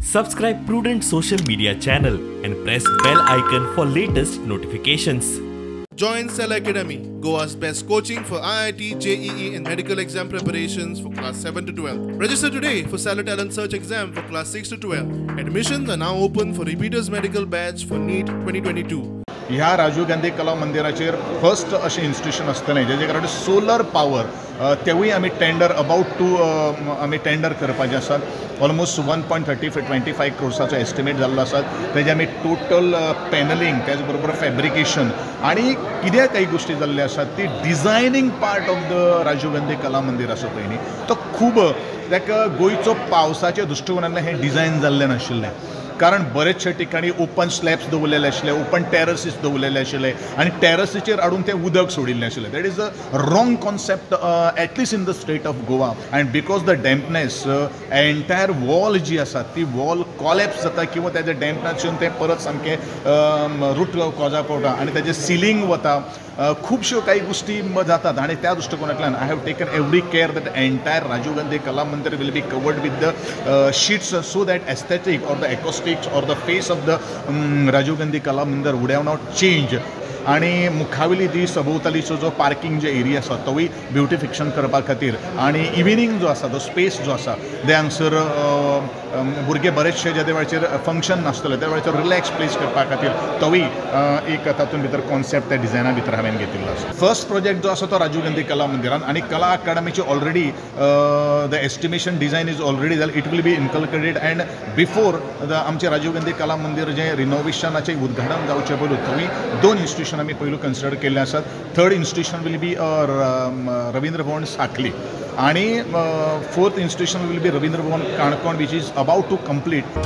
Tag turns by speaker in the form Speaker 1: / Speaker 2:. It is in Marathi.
Speaker 1: Subscribe Prudent social media channel and press bell icon for latest notifications.
Speaker 2: Join Cell Academy, Goa's best coaching for IIT, JEE and medical exam preparations for class 7 to 12. Register today for Cell Talent Search exam for class 6 to 12. Admissions are now open for repeaters medical batch for NEET 2022.
Speaker 3: ह्या राजीव गांधी कला मंदिराचेर फर्स्ट अशें इन्स्टिट्यूशन आसतलें जेजे कारण सोलर पावर तेवूय आमी टेंडर अबाउट टू आमी टेंडर करपाचें आसात. ऑलमोस्ट 1.25 क्रोर्साचो एस्टिमेट जाल्लो आसा. तेजे आमी टोटल पॅनलिंग त्याच बरोबर फॅब्रिकेशन आनी कितें काही गोष्टी जाल्ल्यो आसात ती designing part of the Rajiv Gandhi Kala Mandir आसा पळय न्ही तो खूब ताका गोंयचो पावसाच्या दृश्टिकोनांतल्यान हें डिझायन जाल्लें नाशिल्लें. कारण बरेचशे ठिकाणी ओपन स्लॅब्स दवरलेले आशिल्ले, ओपन टेरसीस दवरलेले आशिल्ले आनी टेरसीचेर हाडून तें उदक सोडिल्लें आशिल्लें. That is a wrong concept at least in the state of Goa. And because the dampness entire wall जी आसा ती वॉल कॉलेप्स जाता किंवा तेजे डॅम्पनेसून तें परत सामकें रूट कॉजा पडटा आनी तेजें सिलींग वता. खुबश्यो काही गोष्टी जातात आनी त्या दृश्टिकोनांतल्यान I have taken every care that entire Rajiv Gandhi Kala Mandir will be covered with the sheets so that aesthetic or the acoustics or the face of the Rajiv Gandhi Kala Mandir wood have not change. आनी मुखावेली ती सभोवतालीचो जो पार्किंग जे एरिया आसा तोय ब्युटिफिकेशन करपा खातीर आनी इविनिंग जो आसा तो स्पेस जो आसा ते हांगसर भुरगे बरेचशे ज्या वेळाचेर फंक्शन नासतले त्या वेळाचेर रिलॅक्स प्लेस करपा खातीर तोय एक तातूंत भितर कॉन्सेप्ट त्या डिझायना भितर हांवें घेतिल्लो आसा. फर्स्ट प्रोजेक्ट जो आसा तो राजीव गांधी कला मंदिरान आनी कला अकादमीची already the estimation design is already जालें. It will be inculcated and before आमचे राजीव गांधी कला मंदिर जे रिनोवेशनाचें उद्घाटन जावचे पयलू थंय 2 इन्स्टिट्यूशन आमी पयलू कन्सिडर केल्ले आसात. Third institution will be Ravindra Bhavan Sakhali आणि fourth institution will be Ravindra Bhavan Canacona which is about to complete.